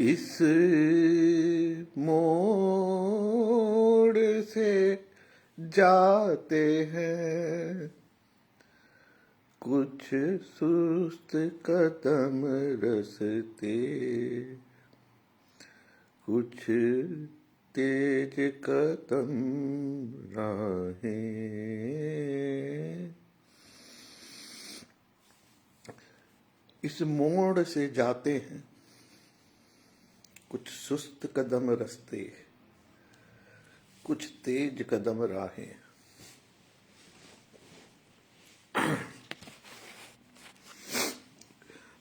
इस मोड़ से जाते हैं कुछ सुस्त कदम रसते, कुछ तेज कदम राहें। इस मोड़ से जाते हैं कुछ सुस्त कदम रास्ते, कुछ तेज कदम राहें।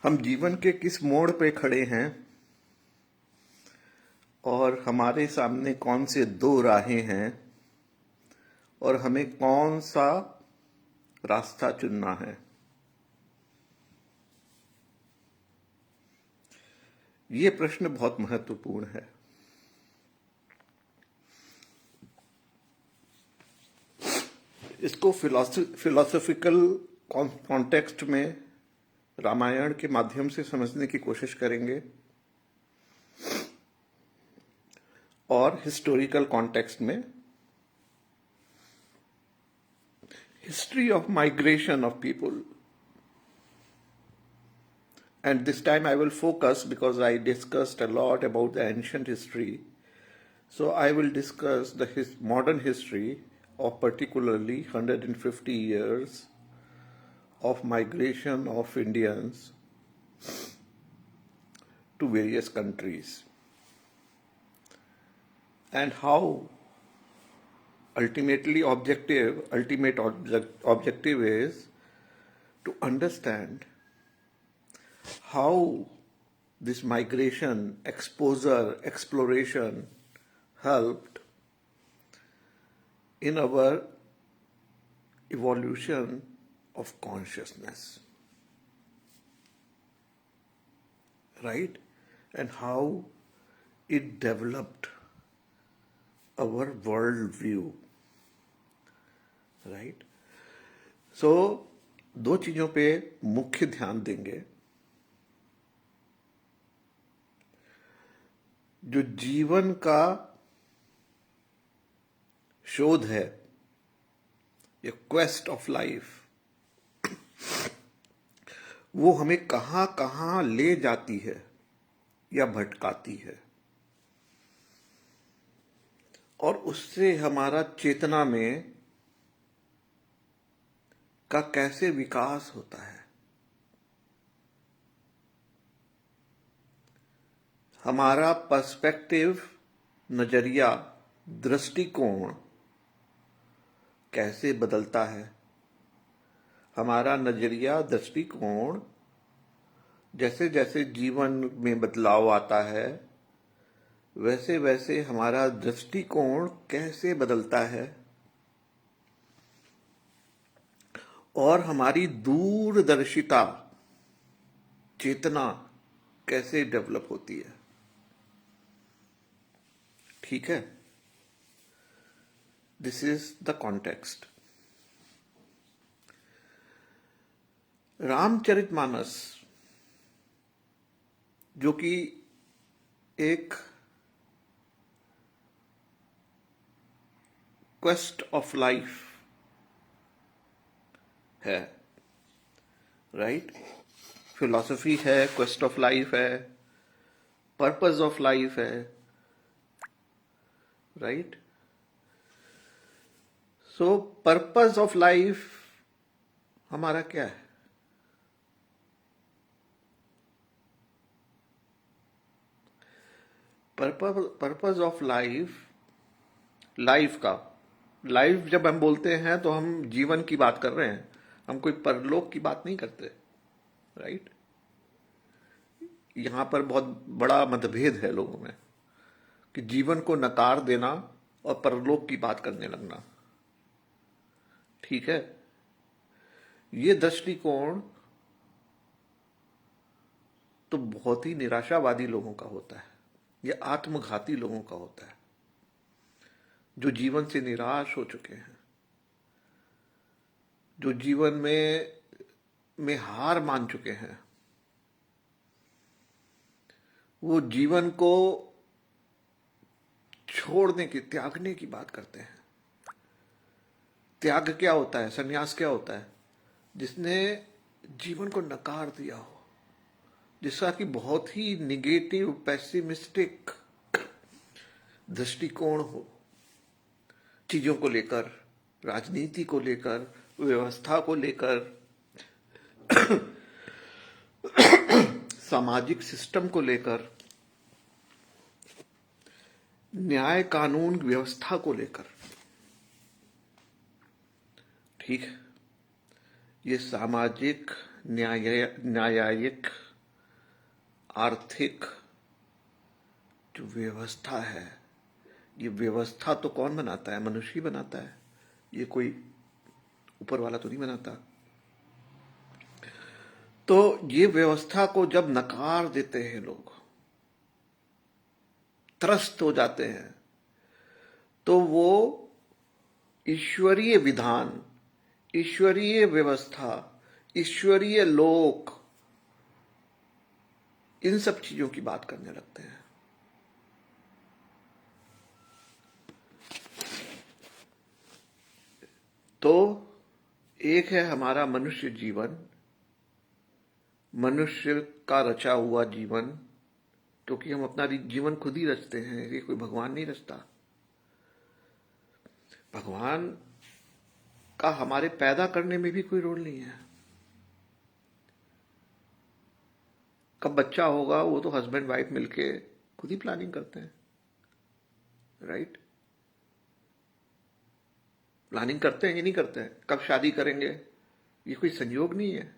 हम जीवन के किस मोड़ पे खड़े हैं और हमारे सामने कौन से दो राहें हैं और हमें कौन सा रास्ता चुनना है, ये प्रश्न बहुत महत्वपूर्ण है। इसको फिलोसॉफिकल कॉन्टेक्स्ट में रामायण के माध्यम से समझने की कोशिश करेंगे और हिस्टोरिकल कॉन्टेक्स्ट में history of migration of people. And this time I will focus because I discussed a lot about the ancient history. So I will discuss the modern history of particularly 150 years of migration of Indians to various countries and how ultimate objective is to understand how this migration, exposure, exploration helped in our evolution of consciousness, right? And how it developed our world view, right? So, दो चीजों पे मुख्य ध्यान देंगे। जो जीवन का शोध है, ये क्वेस्ट ऑफ लाइफ, वो हमें कहां कहां ले जाती है या भटकाती है और उससे हमारा चेतना में का कैसे विकास होता है। हमारा पर्सपेक्टिव, नजरिया, दृष्टिकोण कैसे बदलता है। हमारा नजरिया, दृष्टिकोण जैसे जैसे जीवन में बदलाव आता है वैसे वैसे हमारा दृष्टिकोण कैसे बदलता है और हमारी दूरदर्शिता, चेतना कैसे डेवलप होती है। ठीक है, this is the context. Ramcharitmanas जो कि एक क्वेस्ट ऑफ लाइफ है, राइट? फिलॉसफी है, क्वेस्ट ऑफ लाइफ है, पर्पस ऑफ लाइफ है, right? So purpose of life हमारा क्या है? पर्पस ऑफ लाइफ का, लाइफ जब हम बोलते हैं तो हम जीवन की बात कर रहे हैं, हम कोई परलोक की बात नहीं करते, राइट? यहां पर बहुत बड़ा मतभेद है लोगों में कि जीवन को नकार देना और परलोक की बात करने लगना। ठीक है, ये दृष्टिकोण तो बहुत ही निराशावादी लोगों का होता है, ये आत्मघाती लोगों का होता है जो जीवन से निराश हो चुके हैं, जो जीवन में हार मान चुके हैं। वो जीवन को छोड़ने की, त्यागने की बात करते हैं। त्याग क्या होता है, संन्यास क्या होता है? जिसने जीवन को नकार दिया हो, जिसका कि बहुत ही निगेटिव, पैसिमिस्टिक दृष्टिकोण हो चीजों को लेकर, राजनीति को लेकर, व्यवस्था को लेकर, सामाजिक सिस्टम को लेकर, न्याय कानून व्यवस्था को लेकर। ठीक है, ये सामाजिक, न्यायिक, आर्थिक जो व्यवस्था है, ये व्यवस्था तो कौन बनाता है? मनुष्य ही बनाता है। ये कोई ऊपर वाला तो नहीं बनाता। तो ये व्यवस्था को जब नकार देते हैं लोग, त्रस्त हो जाते हैं, तो वो ईश्वरीय विधान, ईश्वरीय व्यवस्था, ईश्वरीय लोक, इन सब चीजों की बात करने लगते हैं। तो एक है हमारा मनुष्य जीवन, मनुष्य का रचा हुआ जीवन, क्योंकि हम अपना जीवन खुद ही रचते हैं, ये कोई भगवान नहीं रचता। भगवान का हमारे पैदा करने में भी कोई रोल नहीं है। कब बच्चा होगा वो तो हस्बैंड वाइफ मिलके खुद ही प्लानिंग करते हैं, राइट? प्लानिंग करते हैं कि नहीं करते हैं? कब शादी करेंगे, ये कोई संयोग नहीं है।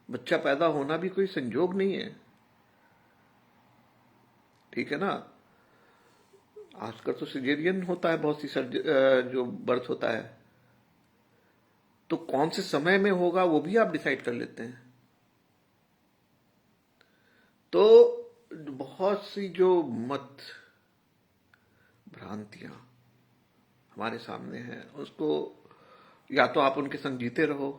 बच्चा पैदा होना भी कोई संयोग नहीं है, ठीक है ना? आजकल तो सिजेरियन होता है, बहुत सी जो बर्थ होता है, तो कौन से समय में होगा वो भी आप डिसाइड कर लेते हैं। तो बहुत सी जो मत भ्रांतियां हमारे सामने हैं, उसको या तो आप उनके संग जीते रहो,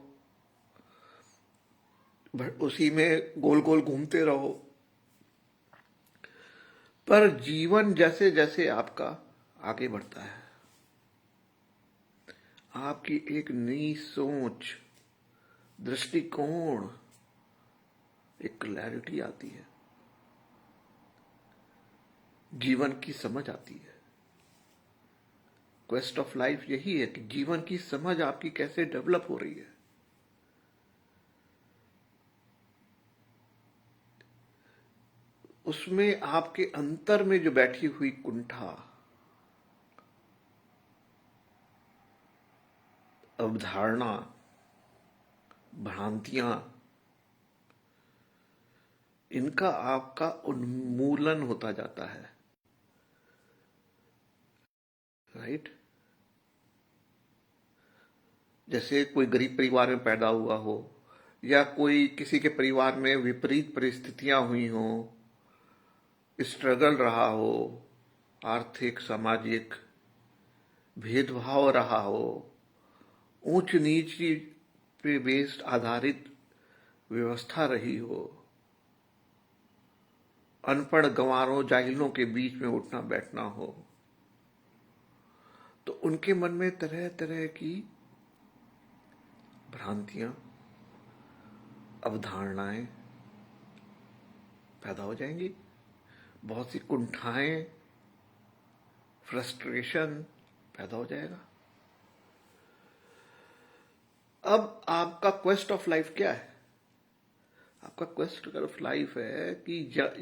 उसी में गोल गोल घूमते रहो, पर जीवन जैसे जैसे आपका आगे बढ़ता है, आपकी एक नई सोच, दृष्टिकोण, एक क्लैरिटी आती है, जीवन की समझ आती है। क्वेस्ट ऑफ लाइफ यही है कि जीवन की समझ आपकी कैसे डेवलप हो रही है। उसमें आपके अंतर में जो बैठी हुई कुंठा, अवधारणा, भ्रांतियां, इनका आपका उन्मूलन होता जाता है, राइट? जैसे कोई गरीब परिवार में पैदा हुआ हो, या कोई किसी के परिवार में विपरीत परिस्थितियां हुई हो, स्ट्रगल रहा हो, आर्थिक सामाजिक भेदभाव रहा हो, ऊंच नीच पे बेस्ड आधारित व्यवस्था रही हो, अनपढ़ गंवारों जाहिलों के बीच में उठना बैठना हो, तो उनके मन में तरह तरह की भ्रांतियां, अवधारणाएं पैदा हो जाएंगी, बहुत सी कुंठाएं, फ्रस्ट्रेशन पैदा हो जाएगा। अब आपका क्वेस्ट ऑफ लाइफ क्या है? आपका क्वेस्ट ऑफ लाइफ है कि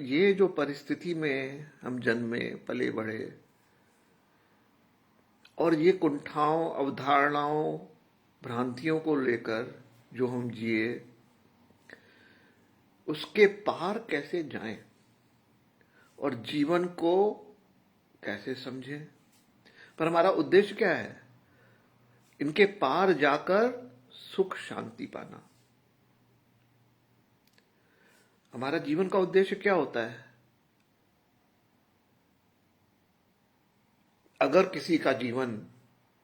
ये जो परिस्थिति में हम जन्मे, पले बढ़े, और ये कुंठाओं, अवधारणाओं, भ्रांतियों को लेकर जो हम जिए, उसके पार कैसे जाएं और जीवन को कैसे समझें। पर हमारा उद्देश्य क्या है? इनके पार जाकर सुख शांति पाना। हमारा जीवन का उद्देश्य क्या होता है? अगर किसी का जीवन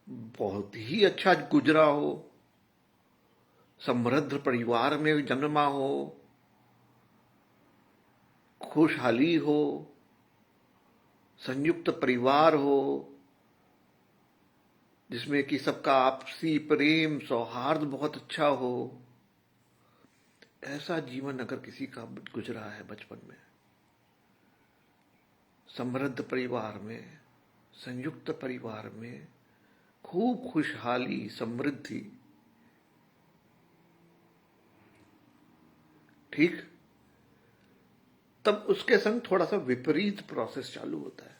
बहुत ही अच्छा गुजरा हो, समृद्ध परिवार में जन्मा हो, खुशहाली हो, संयुक्त परिवार हो, जिसमें कि सबका आपसी प्रेम सौहार्द बहुत अच्छा हो, ऐसा जीवन अगर किसी का गुजरा है बचपन में, समृद्ध परिवार में, संयुक्त परिवार में, खूब खुशहाली, समृद्धि, ठीक, तब उसके संग थोड़ा सा विपरीत प्रोसेस चालू होता है।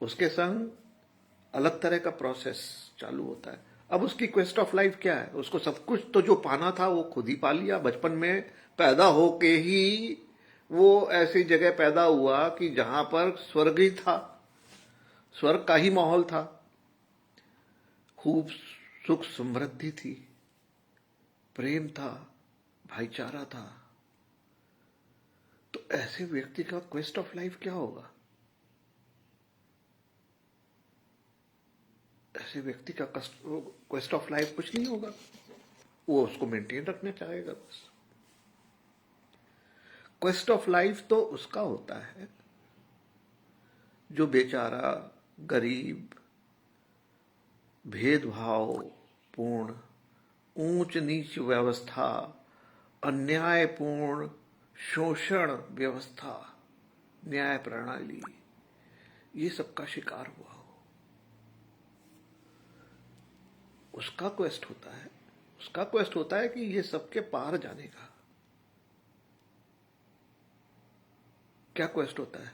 उसके संग अलग तरह का प्रोसेस चालू होता है। अब उसकी क्वेस्ट ऑफ लाइफ क्या है? उसको सब कुछ तो जो पाना था वो खुद ही पा लिया। बचपन में पैदा होके ही वो ऐसी जगह पैदा हुआ कि जहां पर स्वर्ग ही था, स्वर्ग का ही माहौल था, खूब सुख समृद्धि थी, प्रेम था, भाईचारा था। तो ऐसे व्यक्ति का क्वेस्ट ऑफ लाइफ क्या होगा? ऐसे व्यक्ति का क्वेस्ट ऑफ लाइफ कुछ नहीं होगा, वो उसको मेंटेन रखना चाहेगा बस। क्वेस्ट ऑफ लाइफ तो उसका होता है जो बेचारा, गरीब, भेदभाव पूर्ण, ऊंच नीच व्यवस्था, अन्यायपूर्ण शोषण व्यवस्था, न्याय प्रणाली, ये सबका शिकार हुआ हो, उसका क्वेस्ट होता है। उसका क्वेस्ट होता है कि ये सबके पार जाने का। क्या क्वेस्ट होता है?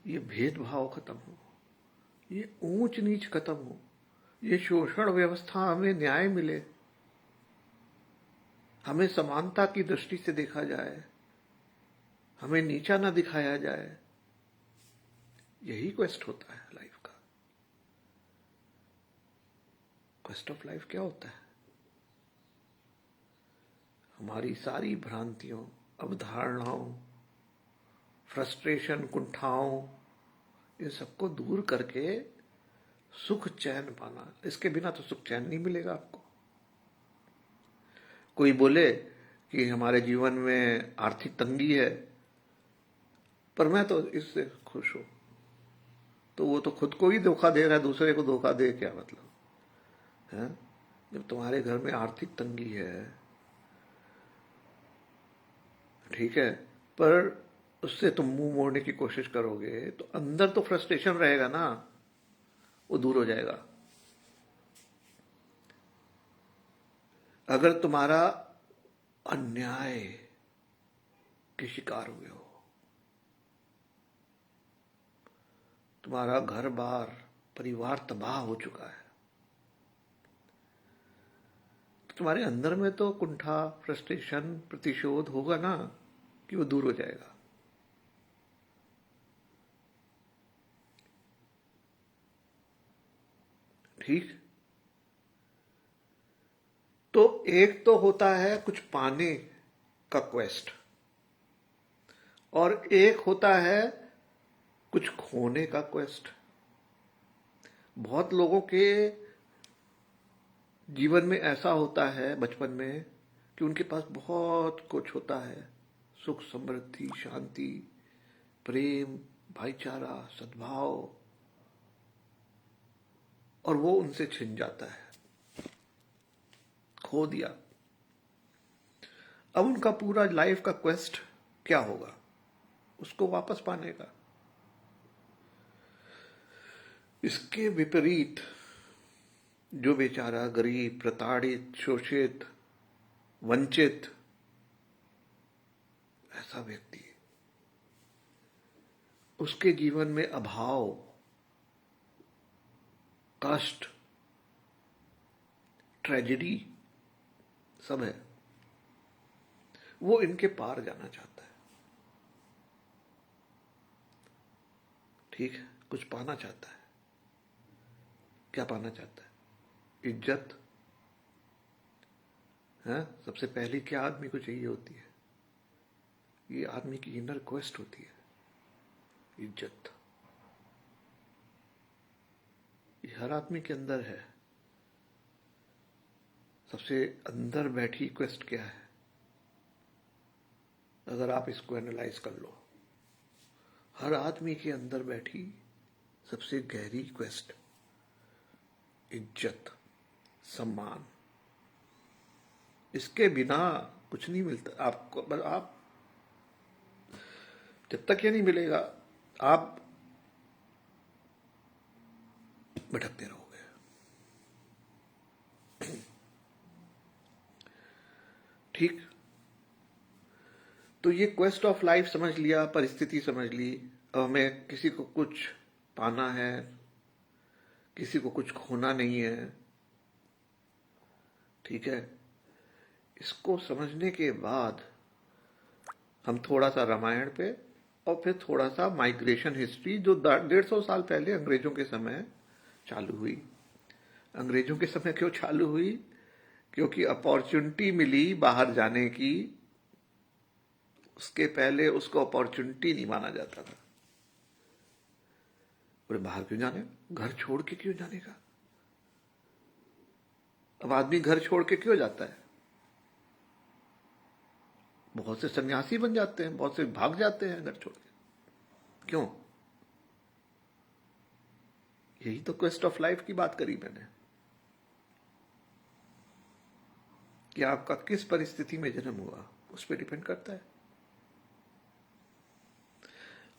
ये भेदभाव खत्म हो, ये ऊंच नीच खत्म हो, ये शोषण व्यवस्था, हमें न्याय मिले, हमें समानता की दृष्टि से देखा जाए, हमें नीचा ना दिखाया जाए। यही क्वेस्ट होता है लाइफ का। क्वेस्ट ऑफ लाइफ क्या होता है? हमारी सारी भ्रांतियों, अवधारणाओं, फ्रस्ट्रेशन, कुंठाओं, इन सबको दूर करके सुख चैन पाना। इसके बिना तो सुख चैन नहीं मिलेगा आपको। कोई बोले कि हमारे जीवन में आर्थिक तंगी है, पर मैं तो इससे खुश हूं, तो वो तो खुद को ही धोखा दे रहा है, दूसरे को धोखा दे क्या मतलब है? जब तुम्हारे घर में आर्थिक तंगी है, ठीक है, पर उससे तुम मुंह मोड़ने की कोशिश करोगे तो अंदर तो फ्रस्ट्रेशन रहेगा ना, वो दूर हो जाएगा। अगर तुम्हारा अन्याय के शिकार हुए हो, तुम्हारा घर बार परिवार तबाह हो चुका है, तो तुम्हारे अंदर में तो कुंठा, फ्रस्ट्रेशन, प्रतिशोध होगा ना, कि वो दूर हो जाएगा। ठीक। तो एक तो होता है कुछ पाने का क्वेस्ट, और एक होता है कुछ खोने का क्वेस्ट। बहुत लोगों के जीवन में ऐसा होता है बचपन में कि उनके पास बहुत कुछ होता है, सुख समृद्धि, शांति, प्रेम, भाईचारा, सद्भाव, और वो उनसे छिन जाता है, खो दिया। अब उनका पूरा लाइफ का क्वेस्ट क्या होगा? उसको वापस पाने का। इसके विपरीत जो बेचारा गरीब, प्रताड़ित, शोषित, वंचित, ऐसा व्यक्ति, उसके जीवन में अभाव, कष्ट, ट्रेजेडी सब है, वो इनके पार जाना चाहता है। ठीक है, कुछ पाना चाहता है। क्या पाना चाहता है? इज्जत है। सबसे पहली क्या आदमी को चाहिए होती है? ये आदमी की इनर क्वेस्ट होती है, इज्जत। ये हर आदमी के अंदर है। सबसे अंदर बैठी क्वेस्ट क्या है? अगर आप इसको एनालाइज कर लो, हर आदमी के अंदर बैठी सबसे गहरी क्वेस्ट, इज्जत, सम्मान, इसके बिना कुछ नहीं मिलता आपको। आप जब तक ये नहीं मिलेगा, आप भटकते रहोगे। ठीक, तो ये क्वेस्ट ऑफ लाइफ समझ लिया, परिस्थिति समझ ली। अब हमें किसी को कुछ पाना है, किसी को कुछ खोना नहीं है। ठीक है, इसको समझने के बाद हम थोड़ा सा रामायण पे और फिर थोड़ा सा माइग्रेशन हिस्ट्री, जो 150 साल पहले अंग्रेजों के समय चालू हुई। अंग्रेजों के समय क्यों चालू हुई? क्योंकि अपॉर्चुनिटी मिली बाहर जाने की, उसके पहले उसको अपॉर्चुनिटी नहीं माना जाता था। बोले बाहर क्यों जाने, घर छोड़ के क्यों जाने का? अब आदमी घर छोड़ के क्यों जाता है? बहुत से सन्यासी बन जाते हैं, बहुत से भाग जाते हैं घर छोड़ के। क्यों? यही तो क्वेस्ट ऑफ लाइफ की बात करी मैंने, कि आपका किस परिस्थिति में जन्म हुआ उस पर डिपेंड करता है।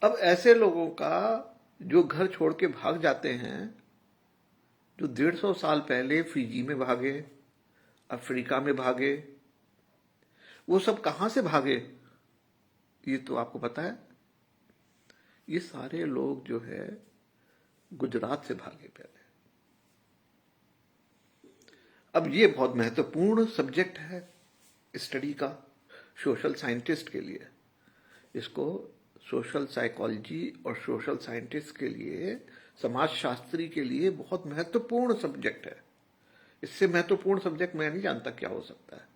अब ऐसे लोगों का जो घर छोड़ के भाग जाते हैं, जो 150 साल पहले फिजी में भागे, अफ्रीका में भागे, वो सब कहां से भागे ये तो आपको पता है। ये सारे लोग जो है गुजरात से भागे पहले। अब ये बहुत महत्वपूर्ण सब्जेक्ट है स्टडी का सोशल साइंटिस्ट के लिए। इसको सोशल साइकोलॉजी और सोशल साइंटिस्ट के लिए, समाजशास्त्री के लिए बहुत महत्वपूर्ण सब्जेक्ट है। इससे महत्वपूर्ण सब्जेक्ट मैं नहीं जानता क्या हो सकता है।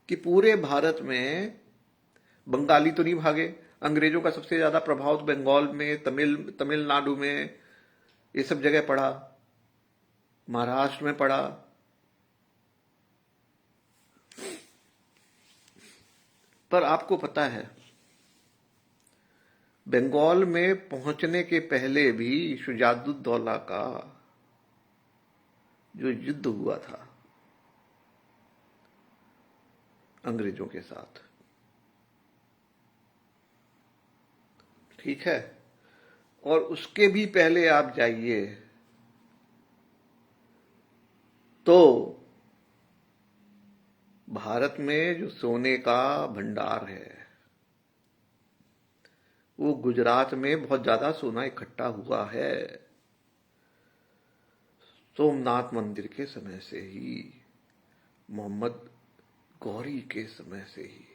कि पूरे भारत में बंगाली तो नहीं भागे, अंग्रेजों का सबसे ज्यादा प्रभाव तो बंगाल में, तमिलनाडु में, ये सब जगह पड़ा, महाराष्ट्र में पड़ा। पर आपको पता है, बंगाल में पहुंचने के पहले भी शुजाउद्दौला का जो युद्ध हुआ था अंग्रेजों के साथ, ठीक है, और उसके भी पहले आप जाइए तो भारत में जो सोने का भंडार है, वो गुजरात में बहुत ज्यादा सोना इकट्ठा हुआ है सोमनाथ मंदिर के समय से ही, मोहम्मद गौरी के समय से ही,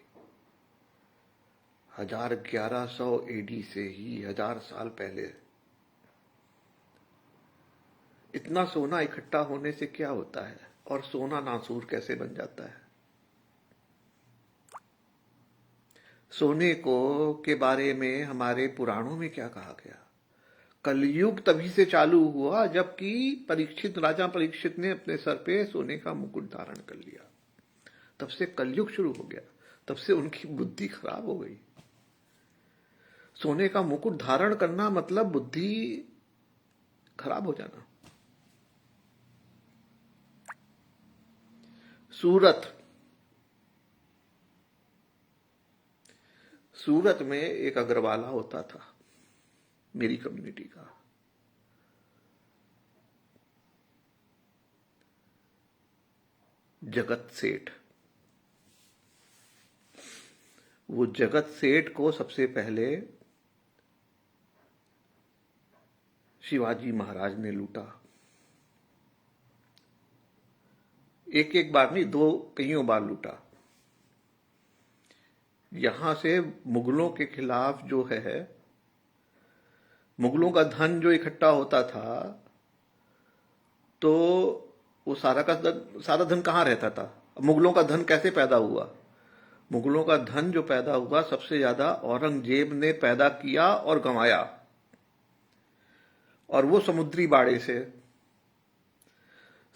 1100 एडी से ही, 1000 साल पहले। इतना सोना इकट्ठा होने से क्या होता है, और सोना नासूर कैसे बन जाता है? सोने को के बारे में हमारे पुराणों में क्या कहा गया? कलयुग तभी से चालू हुआ जबकि राजा परीक्षित ने अपने सर पे सोने का मुकुट धारण कर लिया। तब से कलयुग शुरू हो गया, तब से उनकी बुद्धि खराब हो गई। सोने का मुकुट धारण करना मतलब बुद्धि खराब हो जाना। सूरत में एक अग्रवाला होता था मेरी कम्युनिटी का। जगत सेठ। वो जगत सेठ को सबसे पहले शिवाजी महाराज ने लूटा। एक एक बार नहीं, कईयों बार लूटा। यहां से मुगलों के खिलाफ जो है, मुगलों का धन जो इकट्ठा होता था, तो वो सारा धन कहां रहता था? मुगलों का धन कैसे पैदा हुआ? मुगलों का धन जो पैदा हुआ सबसे ज्यादा औरंगजेब ने पैदा किया और गंवाया, और वो समुद्री बाड़े से।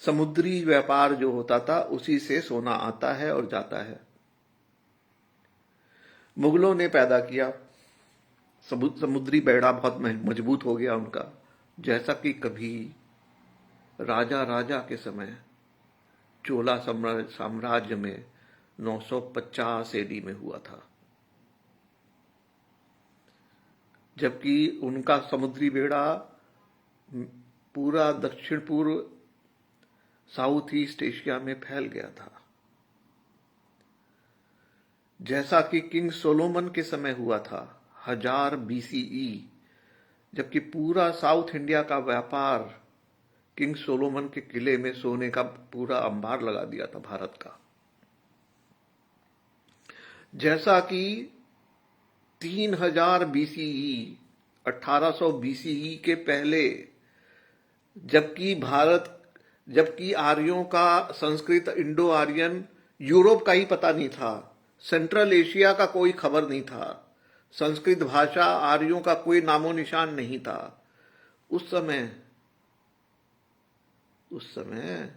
समुद्री व्यापार जो होता था उसी से सोना आता है और जाता है। मुगलों ने पैदा किया, समुद्री बेड़ा बहुत मजबूत हो गया उनका, जैसा कि कभी राजा राजा के समय चोला साम्राज्य में 950 एडी में हुआ था, जबकि उनका समुद्री बेड़ा पूरा दक्षिण पूर्व साउथ ईस्ट एशिया में फैल गया था। जैसा कि किंग सोलोमन के समय हुआ था 1000 BCE, जबकि पूरा साउथ इंडिया का व्यापार किंग सोलोमन के किले में सोने का पूरा अंबार लगा दिया था भारत का। जैसा कि 3000 BCE 1800 BCE के पहले, जबकि आर्यों का संस्कृत इंडो आर्यन यूरोप का ही पता नहीं था, सेंट्रल एशिया का कोई खबर नहीं था, संस्कृत भाषा आर्यों का कोई नामो निशान नहीं था। उस समय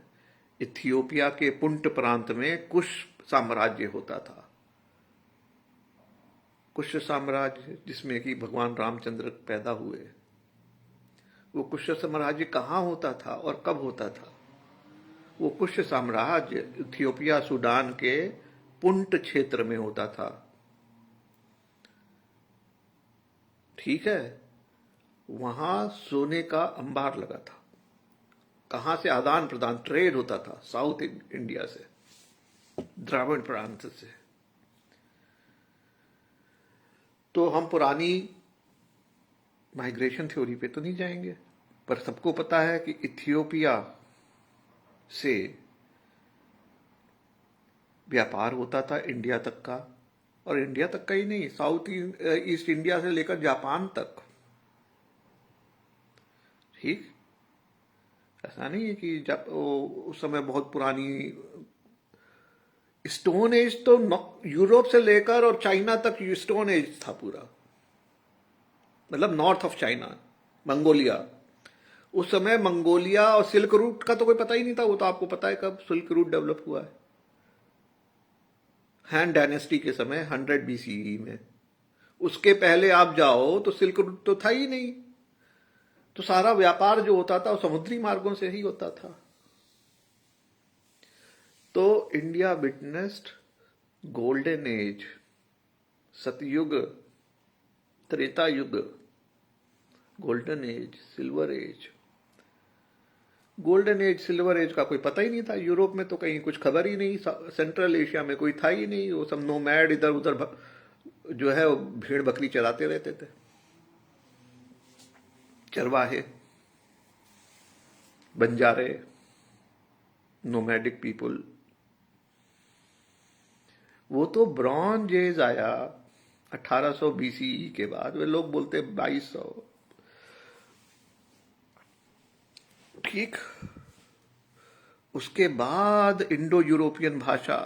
इथियोपिया के पुंट प्रांत में कुश साम्राज्य होता था। कुश साम्राज्य जिसमें कि भगवान रामचंद्र पैदा हुए, वो कुश साम्राज्य कहाँ होता था और कब होता था? वो कुश साम्राज्य इथियोपिया सूडान के पुंट क्षेत्र में होता था। ठीक है, वहां सोने का अंबार लगा था। कहां से आदान प्रदान, ट्रेड होता था साउथ इंडिया से, द्राविड़ प्रांत से। तो हम पुरानी माइग्रेशन थ्योरी पे तो नहीं जाएंगे, पर सबको पता है कि इथियोपिया से व्यापार होता था इंडिया तक का, और इंडिया तक का ही नहीं, साउथ ईस्ट इंडिया से लेकर जापान तक। ठीक, ऐसा नहीं है कि जब उस समय बहुत पुरानी, स्टोन एज तो यूरोप से लेकर और चाइना तक स्टोन एज था पूरा, मतलब नॉर्थ ऑफ चाइना, मंगोलिया। उस समय मंगोलिया और सिल्क रूट का तो कोई पता ही नहीं था। वो तो आपको पता है कब सिल्क रूट डेवलप हुआ है, हैन डायनेस्टी के समय 100 BCE में। उसके पहले आप जाओ तो सिल्क रूट तो था ही नहीं। तो सारा व्यापार जो होता था वो समुद्री मार्गों से ही होता था। तो India witnessed golden age, Satyug, Treta Yug, golden age, silver age. Golden age, silver age का कोई पता ही नहीं था। यूरोप में तो कहीं कुछ खबर ही नहीं, सेंट्रल एशिया में कोई था ही नहीं। वो सब नोमैड इधर उधर जो है भेड़ बकरी चराते रहते थे, चरवाहे, बंजारे, नोमैडिक पीपुल। वो तो ब्रॉन्ज एज आया 1800 BCE के बाद, वे लोग बोलते 2200। ठीक, उसके बाद इंडो यूरोपियन भाषा,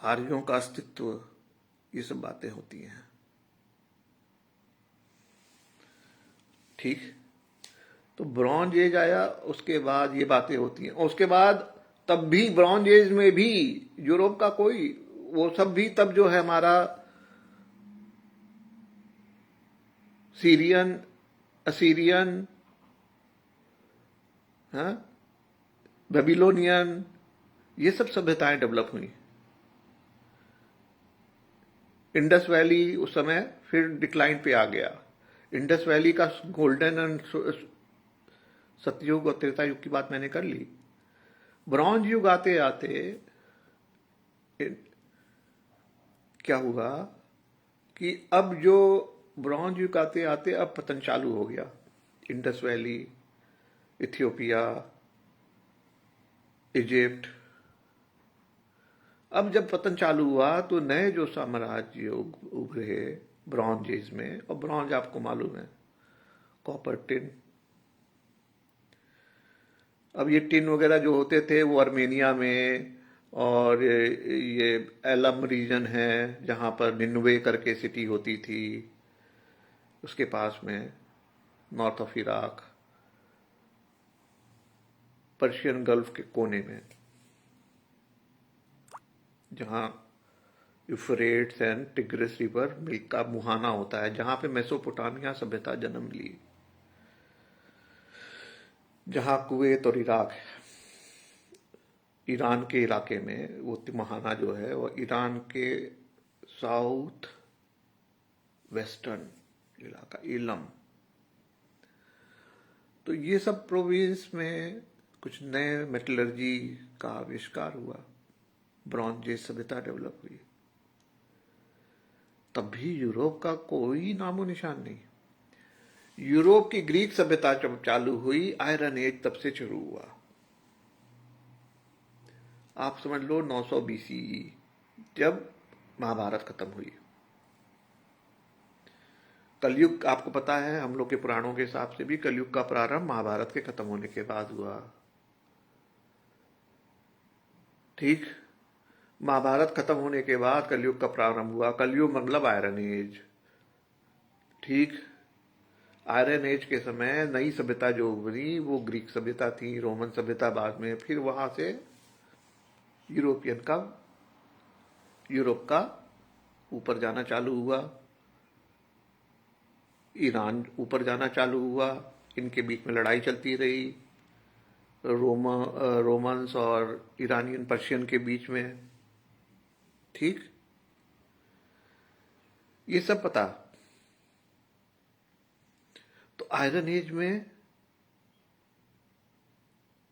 आर्यों का अस्तित्व, ये सब बातें होती हैं। ठीक, तो ब्रॉन्ज एज आया, उसके बाद ये बातें होती हैं। उसके बाद तब भी ब्रॉन्ज एज में भी यूरोप का कोई, वो सब भी तब जो है हमारा सीरियन, असीरियन, हाँ, बेबीलोनियन, ये सब सभ्यताएं डेवलप हुई। इंडस वैली उस समय फिर डिक्लाइन पे आ गया। इंडस वैली का गोल्डन एंड सतयुग और त्रेता युग की बात मैंने कर ली। ब्रॉन्ज युग आते आते क्या हुआ कि अब जो ब्रॉन्ज युग आते आते अब पतन चालू हो गया। इंडस वैली, इथियोपिया, इजिप्ट, अब जब पतन चालू हुआ तो नए जो साम्राज्य उभरे ब्रॉन्ज एज में, और ब्रॉन्ज आपको मालूम है कॉपर, टिन। अब ये टिन वगैरह जो होते थे वो अर्मेनिया में, और ये एलम रीजन है जहां पर निन्वे करके सिटी होती थी, उसके पास में north of Iraq, Persian gulf के कोने में, जहां Euphrates and tigris river milk का मुहाना होता है, जहां पे मेसोपोटामिया सभ्यता जन्म ली, जहां कुवैत और इराक है। ईरान के इलाके में वो मुहाना जो है वो ईरान के साउथ वेस्टर्न इलाका इलम। तो ये सब प्रोविंस में कुछ नए मेटलर्जी का आविष्कार हुआ, ब्रॉन्ज एज सभ्यता डेवलप हुई। तब भी यूरोप का कोई नामो निशान नहीं। यूरोप की ग्रीक सभ्यता जब चालू हुई, आयरन एज तब से शुरू हुआ। आप समझ लो 900 बीसीई, जब महाभारत खत्म हुई। कलयुग आपको पता है, हम लोग के पुराणों के हिसाब से भी कलयुग का प्रारंभ महाभारत के खत्म होने के बाद हुआ। ठीक, महाभारत खत्म होने के बाद कलयुग का प्रारंभ हुआ। कलयुग मतलब आयरन एज। ठीक, आयरन एज के समय नई सभ्यता जो उभरी वो ग्रीक सभ्यता थी, रोमन सभ्यता बाद में, फिर वहां से यूरोप का ऊपर जाना चालू हुआ, ईरान ऊपर जाना चालू हुआ। इनके बीच में लड़ाई चलती रही, रोमन्स और ईरानियन पर्शियन के बीच में। ठीक, ये सब पता। तो आयरन एज में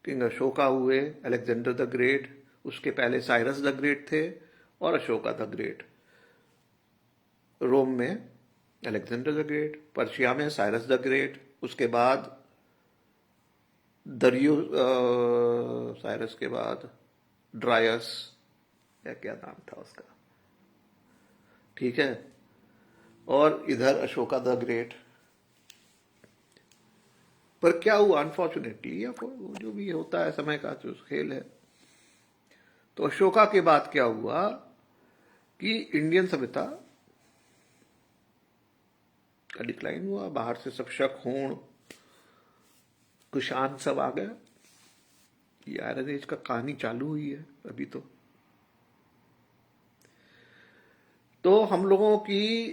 किंग अशोका हुए, अलेक्जेंडर द ग्रेट, उसके पहले साइरस द ग्रेट थे, और अशोका द ग्रेट। रोम में अलेक्जेंडर द ग्रेट, पर्शिया में साइरस द ग्रेट, उसके बाद दरियो साइरस के बाद ड्रायस, या क्या नाम था उसका, ठीक है, और इधर अशोका द ग्रेट। पर क्या हुआ, अनफॉर्चुनेटली, या वो जो भी होता है समय का जो खेल है, तो अशोका के बाद क्या हुआ कि इंडियन सभ्यता का डिक्लाइन हुआ। बाहर से सब शक, हूण, कुषाण सब आ गया। ये आयरन एज का कहानी चालू हुई है अभी। तो हम लोगों की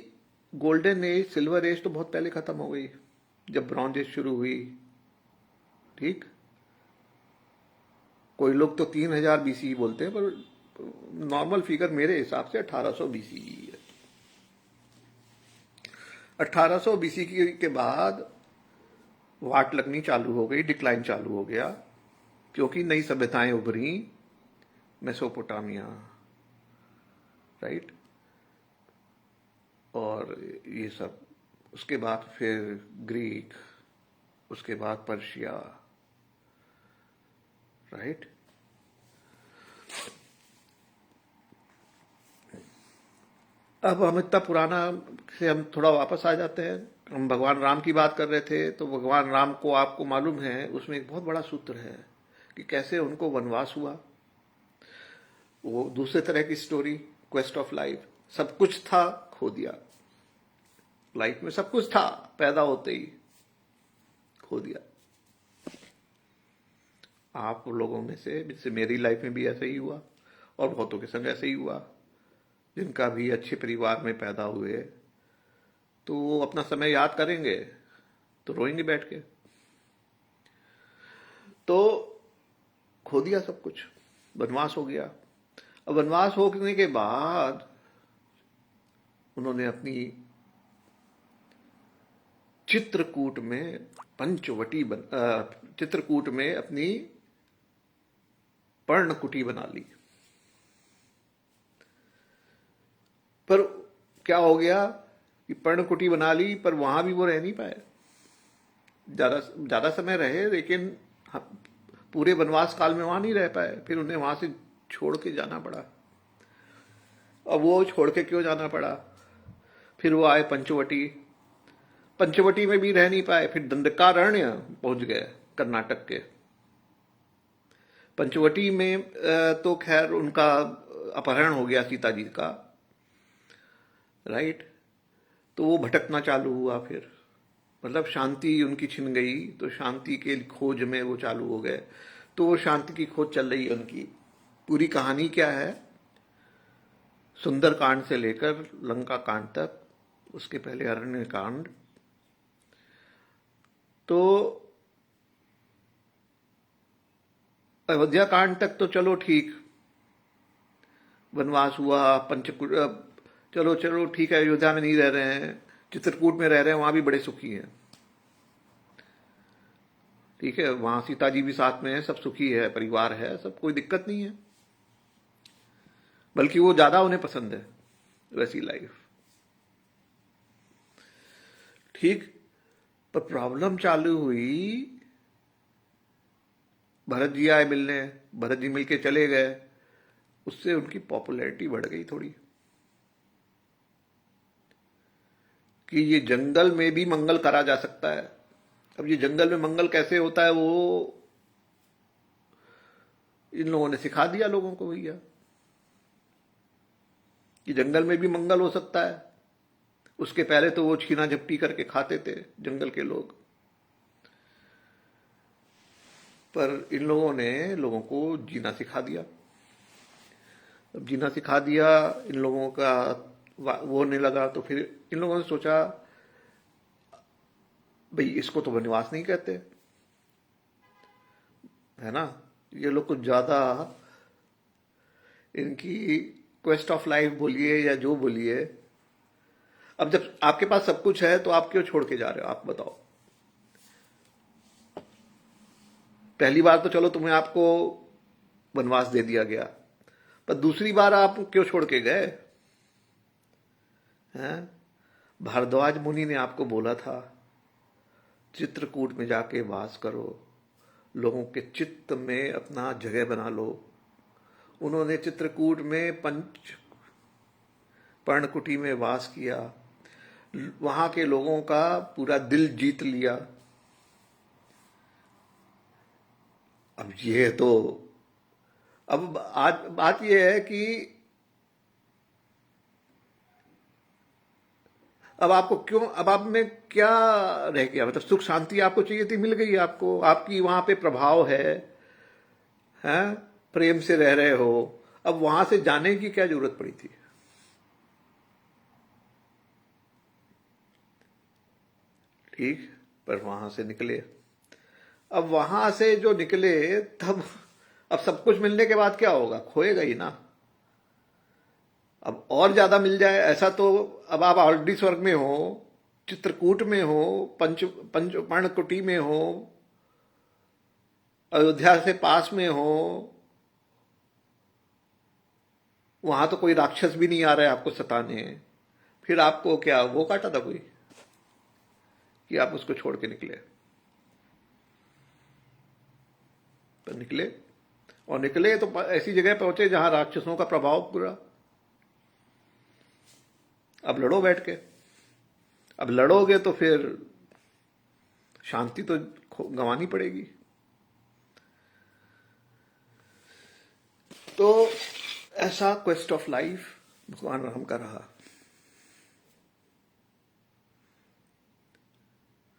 गोल्डन एज, सिल्वर एज तो बहुत पहले खत्म हो गई, जब ब्रॉन्ज एज शुरू हुई। ठीक, कोई लोग तो 3000 बीसी बोलते हैं, पर नॉर्मल फिगर मेरे हिसाब से 1800 बीसी है। 1800 बीसी के बाद वाट लगनी चालू हो गई, डिक्लाइन चालू हो गया, क्योंकि नई सभ्यताएं उभरी, मेसोपोटामिया, राइट, और ये सब। उसके बाद फिर ग्रीक, उसके बाद पर्शिया, राइट। अब हम इतना पुराना से हम थोड़ा वापस आ जाते हैं। हम भगवान राम की बात कर रहे थे, तो भगवान राम को आपको मालूम है, उसमें एक बहुत बड़ा सूत्र है कि कैसे उनको वनवास हुआ। वो दूसरे तरह की स्टोरी, क्वेस्ट ऑफ लाइफ। सब कुछ था, खो दिया। लाइफ में सब कुछ था, पैदा होते ही खो दिया। आप लोगों में से, जैसे मेरी लाइफ में भी ऐसा ही हुआ, और बहुतों के संग ऐसे ही हुआ, जिनका भी अच्छे परिवार में पैदा हुए, तो वो अपना समय याद करेंगे तो रोएंगे बैठ के। तो खो दिया सब कुछ, वनवास हो गया। अब वनवास होने के बाद उन्होंने अपनी चित्रकूट में चित्रकूट में अपनी पर्णकुटी बना ली। पर क्या हो गया कि पर्णकुटी बना ली, पर वहां भी वो रह नहीं पाए। ज्यादा समय रहे, लेकिन पूरे वनवास काल में वहां नहीं रह पाए। फिर उन्हें वहां से छोड़ के जाना पड़ा। अब वो छोड़ के क्यों जाना पड़ा, फिर वो आए पंचवटी। पंचवटी में भी रह नहीं पाए, फिर दंडकारण्य पहुंच गए, कर्नाटक के। पंचवटी में तो खैर उनका अपहरण हो गया, सीता जी का, राइट। तो वो भटकना चालू हुआ, फिर मतलब शांति उनकी छिन गई, तो शांति के खोज में वो चालू हो गए। तो वो शांति की खोज चल रही है उनकी। पूरी कहानी क्या है, सुंदर कांड से लेकर लंका कांड तक, उसके पहले अरण्य कांड। तो अयोध्या कांड तक तो चलो ठीक, वनवास हुआ, पंचकुट, चलो चलो ठीक है, अयोध्या में नहीं रह रहे हैं, चित्रकूट में रह रहे हैं, वहां भी बड़े सुखी हैं। ठीक है, वहां सीता जी भी साथ में है, सब सुखी है, परिवार है, सब कोई दिक्कत नहीं है, बल्कि वो ज्यादा उन्हें पसंद है वैसी लाइफ। ठीक, पर प्रॉब्लम चालू हुई, भरत जी आए मिलने, भरत जी मिलके चले गए, उससे उनकी पॉपुलैरिटी बढ़ गई थोड़ी, कि ये जंगल में भी मंगल करा जा सकता है। अब ये जंगल में मंगल कैसे होता है, वो इन लोगों ने सिखा दिया लोगों को भैया, कि जंगल में भी मंगल हो सकता है। उसके पहले तो वो छीना झपटी करके खाते थे जंगल के लोग, पर इन लोगों ने लोगों को जीना सिखा दिया। अब जीना सिखा दिया, इन लोगों का वो होने लगा, तो फिर इन लोगों ने सोचा भाई इसको तो वनवास नहीं कहते, है ना, ये लोग कुछ ज्यादा, इनकी क्वेस्ट ऑफ लाइफ बोलिए या जो बोलिए। अब जब आपके पास सब कुछ है तो आप क्यों छोड़ के जा रहे हो, आप बताओ। पहली बार तो चलो तुम्हें, आपको वनवास दे दिया गया, पर दूसरी बार आप क्यों छोड़ के गए हैं? भारद्वाज मुनि ने आपको बोला था चित्रकूट में जाके वास करो, लोगों के चित्त में अपना जगह बना लो। उन्होंने चित्रकूट में पंच पर्णकुटी में वास किया, वहां के लोगों का पूरा दिल जीत लिया। अब ये तो, अब आज बात यह है कि अब आपको क्यों, अब आप में क्या रह गया, मतलब सुख शांति आपको चाहिए थी, मिल गई आपको, आपकी वहां पे प्रभाव है, हैं, प्रेम से रह रहे हो, अब वहां से जाने की क्या जरूरत पड़ी थी? ठीक, पर वहां से निकले। अब वहां से जो निकले, तब अब सब कुछ मिलने के बाद क्या होगा, खोएगा ही ना। अब और ज्यादा मिल जाए ऐसा तो, अब आप ऑलरेडी स्वर्ग में हो, चित्रकूट में हो, पंच पंच पर्णकुटी में हो, अयोध्या से पास में हो, वहां तो कोई राक्षस भी नहीं आ रहा है आपको सताने, फिर आपको क्या वो काटा था कोई कि आप उसको छोड़ के निकले? तो निकले, और निकले तो ऐसी जगह पहुंचे जहां राक्षसों का प्रभाव पूरा। अब लड़ो बैठ के, अब लड़ोगे तो फिर शांति तो गंवानी पड़ेगी। तो ऐसा क्वेस्ट ऑफ लाइफ भगवान राम का रहा,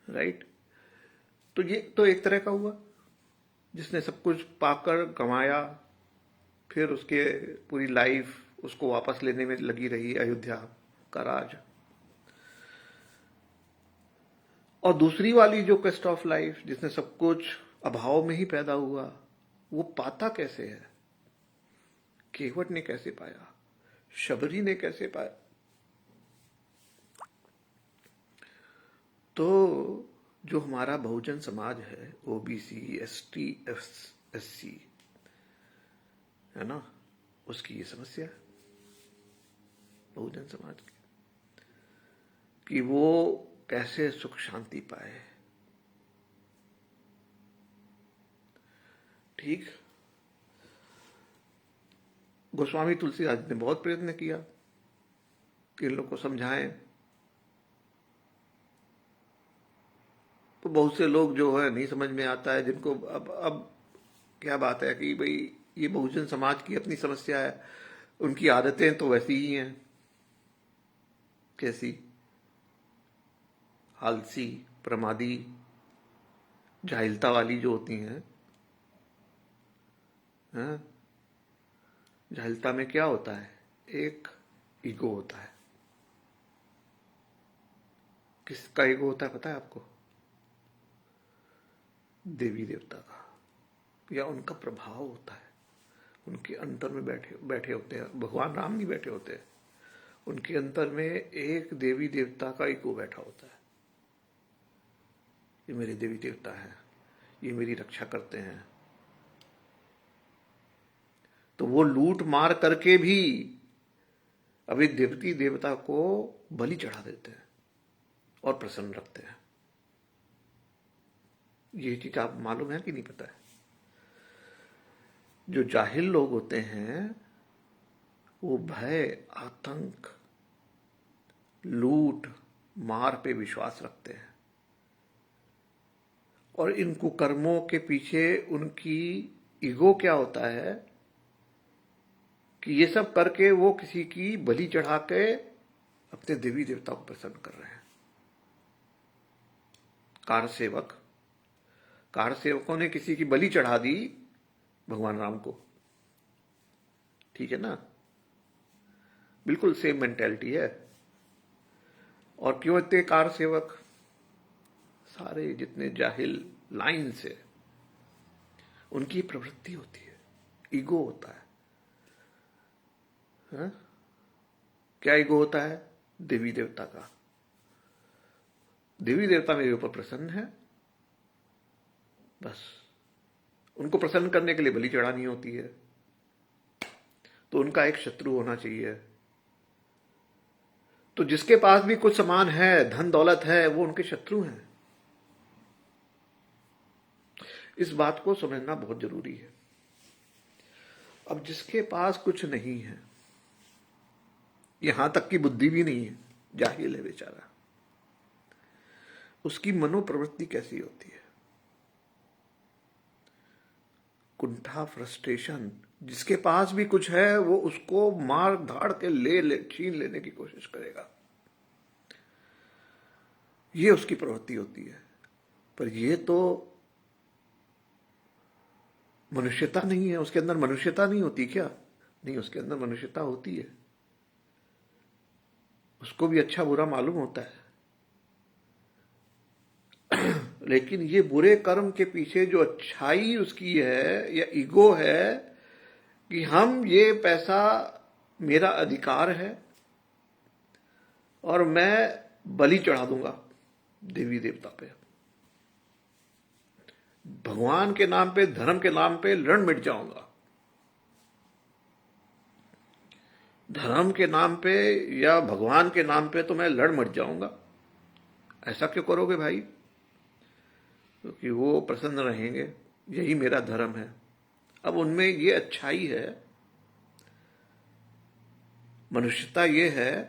राइट। तो ये तो एक तरह का हुआ, जिसने सब कुछ पाकर गंवाया, फिर उसके पूरी लाइफ उसको वापस लेने में लगी रही, अयोध्या का राज। और दूसरी वाली जो क्वेस्ट ऑफ लाइफ, जिसने सब कुछ अभाव में ही पैदा हुआ, वो पाता कैसे है? केवट ने कैसे पाया, शबरी ने कैसे पाया? तो जो हमारा बहुजन समाज है, ओबीसी, एसटी, एससी, है ना, उसकी ये समस्या है बहुजन समाज की, कि वो कैसे सुख शांति पाए। ठीक, गोस्वामी तुलसीदास ने बहुत प्रयत्न किया कि इन लोग को समझाएं, तो बहुत से लोग जो है नहीं समझ में आता है, जिनको अब क्या बात है कि भाई ये बहुजन समाज की अपनी समस्या है, उनकी आदतें तो वैसी ही हैं, कैसी, आलसी, प्रमादी, जाहिलता वाली जो होती हैं। जाहिलता में क्या होता है, एक ईगो होता है। किसका ईगो होता है पता है आपको? देवी देवता का, या उनका प्रभाव होता है। उनके अंतर में बैठे बैठे होते हैं। भगवान राम नहीं बैठे होते, उनके अंतर में एक देवी देवता का ईगो बैठा होता है। ये मेरे देवी देवता हैं, ये मेरी रक्षा करते हैं। तो वो लूट मार करके भी अभी देवती देवता को बलि चढ़ा देते हैं और प्रसन्न रखते हैं। ये चीज आप मालूम है कि नहीं पता है? जो जाहिल लोग होते हैं वो भय, आतंक, लूट मार पे विश्वास रखते हैं, और इन कुकर्मों के पीछे उनकी ईगो क्या होता है कि ये सब करके वो किसी की बलि चढ़ा के अपने देवी देवता को प्रसन्न कर रहे हैं। कार सेवकों ने किसी की बलि चढ़ा दी भगवान राम को, ठीक है ना? बिल्कुल सेम मेंटेलिटी है। और क्यों इतने कार सेवक? सारे जितने जाहिल लाइन से, उनकी प्रवृत्ति होती है, ईगो होता है। हा? क्या ईगो होता है? देवी देवता का। देवी देवता मेरे ऊपर प्रसन्न है, बस उनको प्रसन्न करने के लिए बलि चढ़ानी होती है। तो उनका एक शत्रु होना चाहिए। तो जिसके पास भी कुछ सामान है, धन दौलत है, वो उनके शत्रु हैं। इस बात को समझना बहुत जरूरी है। अब जिसके पास कुछ नहीं है, यहां तक की बुद्धि भी नहीं है, जाहिल है बेचारा, उसकी मनोप्रवृत्ति कैसी होती है? कुंठा, फ्रस्ट्रेशन। जिसके पास भी कुछ है वो उसको मार धाड़ के छीन लेने की कोशिश करेगा। ये उसकी प्रवृत्ति होती है। पर ये तो मनुष्यता नहीं है। उसके अंदर मनुष्यता नहीं होती क्या? नहीं, उसके अंदर मनुष्यता होती है। उसको भी अच्छा बुरा मालूम होता है। लेकिन ये बुरे कर्म के पीछे जो अच्छाई उसकी है या ईगो है कि हम, ये पैसा मेरा अधिकार है और मैं बलि चढ़ा दूंगा देवी देवता पे, भगवान के नाम पे, धर्म के नाम पे लड़ मिट जाऊंगा। धर्म के नाम पे या भगवान के नाम पे तो मैं लड़ मट जाऊंगा। ऐसा क्यों करोगे भाई? क्योंकि वो प्रसन्न रहेंगे, यही मेरा धर्म है। अब उनमें ये अच्छाई है, मनुष्यता ये है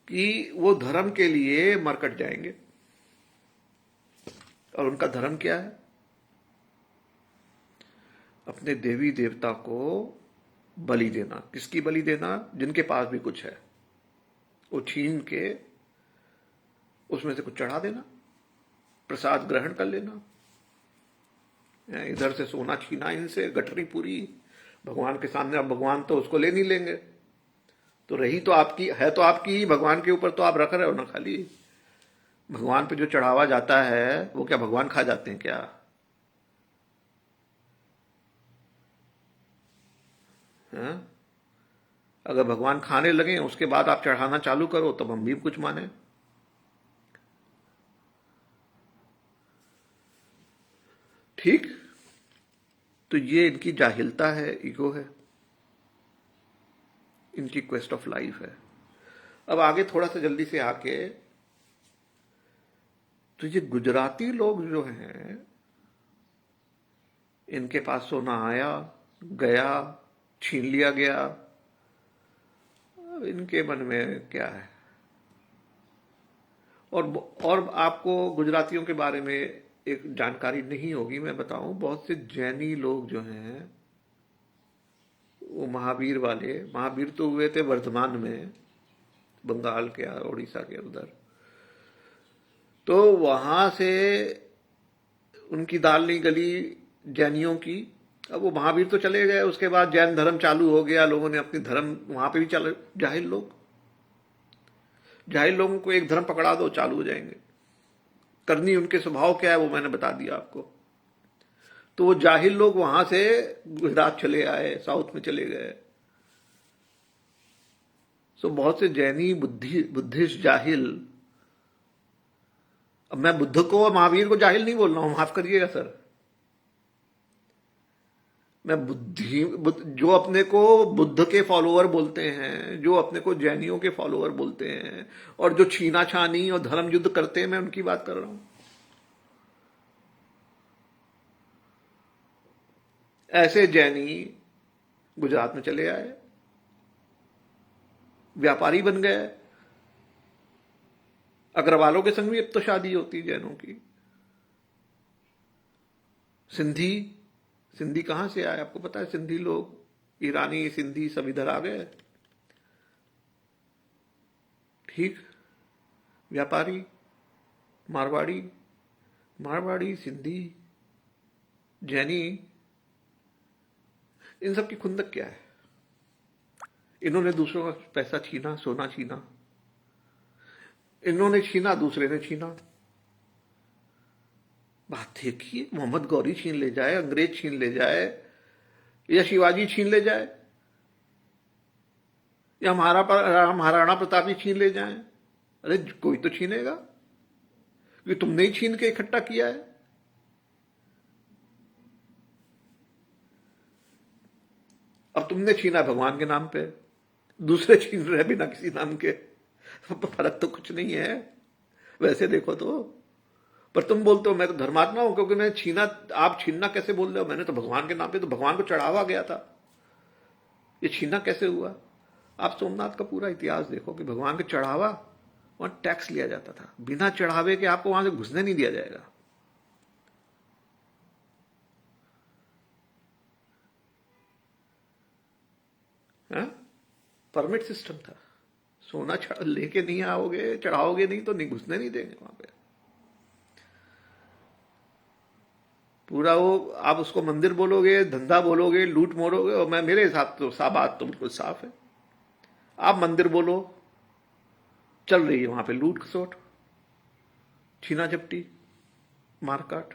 कि वो धर्म के लिए मरकट जाएंगे। और उनका धर्म क्या है? अपने देवी देवता को बलि देना। किसकी बलि देना? जिनके पास भी कुछ है, वो छीन के उसमें से कुछ चढ़ा देना, प्रसाद ग्रहण कर लेना। इधर से सोना छीना इनसे, गठरी पूरी भगवान के सामने। अब भगवान तो उसको ले नहीं लेंगे, तो रही तो आपकी है, तो आपकी, भगवान के ऊपर तो आप रख रहे हो ना खाली। भगवान पे जो चढ़ावा जाता है वो क्या भगवान खा जाते हैं क्या? है? अगर भगवान खाने लगे उसके बाद आप चढ़ाना चालू करो तब हम भी कुछ माने। ठीक? तो ये इनकी जाहिलता है, ईगो है, इनकी क्वेस्ट ऑफ लाइफ है। अब आगे थोड़ा सा जल्दी से आके, तो ये गुजराती लोग जो हैं, इनके पास सोना आया गया, छीन लिया गया। अब इनके मन में क्या है? और आपको गुजरातियों के बारे में एक जानकारी नहीं होगी, मैं बताऊं। बहुत से जैनी लोग जो हैं, वो महावीर वाले, महावीर तो हुए थे वर्धमान में, बंगाल के उड़ीसा के उधर। तो वहां से उनकी दाल नहीं गली जैनियों की, अब वो महावीर तो चले गए, उसके बाद जैन धर्म चालू हो गया, लोगों ने अपनी धर्म वहां पे भी चल, जाहिल लोगों को एक धर्म पकड़ा दो, चालू हो जाएंगे। करनी उनके स्वभाव क्या है वो मैंने बता दिया आपको। तो वो जाहिल लोग वहां से गुजरात चले आए, साउथ में चले गए। सो बहुत से जैनी बुद्धिस्ट जाहिल, अब मैं बुद्ध को और महावीर को जाहिल नहीं बोल रहा हूं, माफ करिएगा सर। मैं जो अपने को बुद्ध के फॉलोअर बोलते हैं, जो अपने को जैनियों के फॉलोअर बोलते हैं, और जो छीना छानी और धर्म युद्ध करते हैं, मैं उनकी बात कर रहा हूं। ऐसे जैनी गुजरात में चले आए, व्यापारी बन गए। अग्रवालों के संग भी अब तो शादी होती जैनों की। सिंधी कहां से आए आपको पता है? सिंधी लोग, ईरानी सिंधी सब इधर आ गए। ठीक, व्यापारी, मारवाड़ी सिंधी, जैनी, इन सब की खुंदक क्या है? इन्होंने दूसरों का पैसा छीना, सोना छीना। इन्होंने छीना, दूसरे ने छीना। बात देखिए, मोहम्मद गौरी छीन ले जाए, अंग्रेज छीन ले जाए, या शिवाजी छीन ले जाए, या महाराणा प्रताप जी छीन ले जाए, अरे कोई तो छीनेगा, क्योंकि तुमने ही छीन के इकट्ठा किया है। अब तुमने छीना भगवान के नाम पे, दूसरे छीन रहे बिना किसी नाम के। फर्क तो कुछ नहीं है वैसे देखो तो। पर तुम बोलते हो मैं तो धर्मात्मा हूं क्योंकि मैं छीना। आप छीनना कैसे बोल रहे हो? मैंने तो भगवान के नाम पे, तो भगवान को चढ़ावा गया था, ये छीना कैसे हुआ? आप सोमनाथ का पूरा इतिहास देखो कि भगवान के चढ़ावा, वहां टैक्स लिया जाता था। बिना चढ़ावे के आपको वहां से घुसने नहीं दिया जाएगा। परमिट सिस्टम था। सोना लेके नहीं आओगे, चढ़ाओगे नहीं तो नहीं, घुसने नहीं देंगे वहां पे। पूरा वो आप उसको मंदिर बोलोगे, धंधा बोलोगे, लूट मोड़ोगे, और मैं मेरे हिसाब तो बात तो बिल्कुल साफ है। आप मंदिर बोलो, चल रही है वहां पे लूट खसोट, छीना झपटी, मारकाट।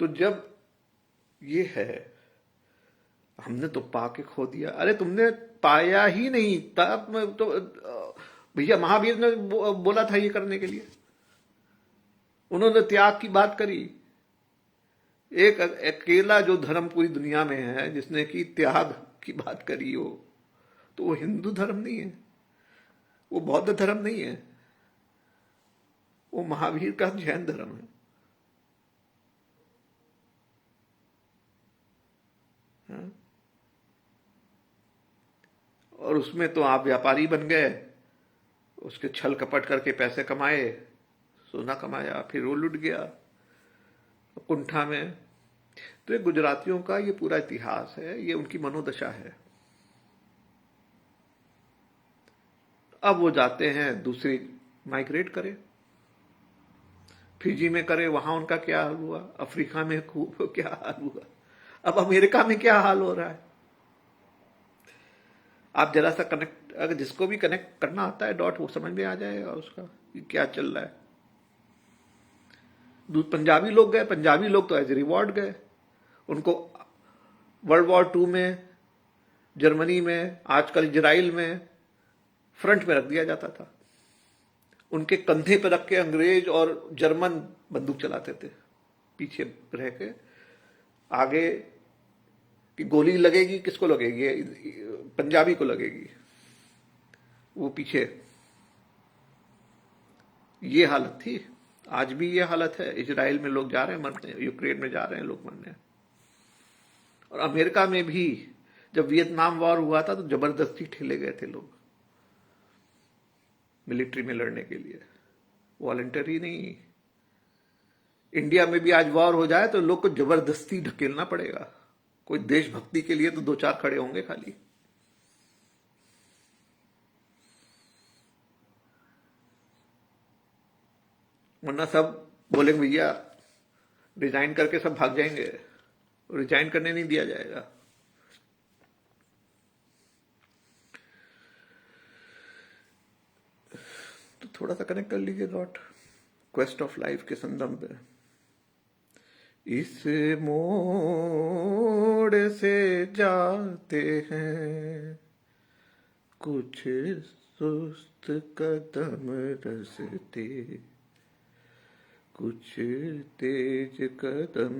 तो जब ये है, हमने तो पाके खो दिया। अरे तुमने पाया ही नहीं, तब तो भैया महावीर ने बोला था ये करने के लिए, उन्होंने त्याग की बात करी। एक अकेला जो धर्म पूरी दुनिया में है जिसने की त्याग की बात करी हो, तो वो हिंदू धर्म नहीं है, वो बौद्ध धर्म नहीं है, वो महावीर का जैन धर्म है। हाँ? और उसमें तो आप व्यापारी बन गए, उसके छल कपट करके पैसे कमाए, सोना कमाया, फिर वो लुट गया कुंठा में। तो ये गुजरातियों का ये पूरा इतिहास है, ये उनकी मनोदशा है। अब वो जाते हैं दूसरी माइग्रेट करे, फिजी में करे, वहां उनका क्या हाल हुआ, अफ्रीका में खूब क्या हाल हुआ, अब अमेरिका में क्या हाल हो रहा है। आप जरा सा कनेक्ट, अगर जिसको भी कनेक्ट करना आता है डॉट, वो समझ में आ जाएगा उसका कि क्या चल रहा है। पंजाबी लोग गए, पंजाबी लोग तो एज ए रिवॉर्ड गए, उनको वर्ल्ड वॉर 2 में, जर्मनी में, आजकल इजराइल में फ्रंट में रख दिया जाता था। उनके कंधे पर रख के अंग्रेज और जर्मन बंदूक चलाते थे, पीछे रह के। आगे कि गोली लगेगी किसको लगेगी? पंजाबी को लगेगी, वो पीछे। ये हालत थी, आज भी ये हालत है। इजराइल में लोग जा रहे हैं मरने, यूक्रेन में जा रहे हैं लोग मरने। और अमेरिका में भी जब वियतनाम वॉर हुआ था तो जबरदस्ती ठेले गए थे लोग मिलिट्री में लड़ने के लिए, वॉलंटरी नहीं। इंडिया में भी आज वॉर हो जाए तो लोग को जबरदस्ती ढकेलना पड़ेगा। कोई देशभक्ति के लिए तो 2-4 खड़े होंगे खाली। वरना सब बोलेंगे भैया रिजाइन करके सब भाग जाएंगे, रिजाइन करने नहीं दिया जाएगा। तो थोड़ा सा कनेक्ट कर लीजिए लॉट क्वेस्ट ऑफ लाइफ के संदर्भ में। इस मोड़ से जाते हैं कुछ सुस्त कदम रसते, कुछ तेज कदम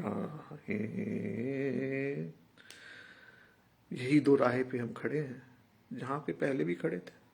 राहें। यही दो राहें पे हम खड़े हैं, जहां पे पहले भी खड़े थे।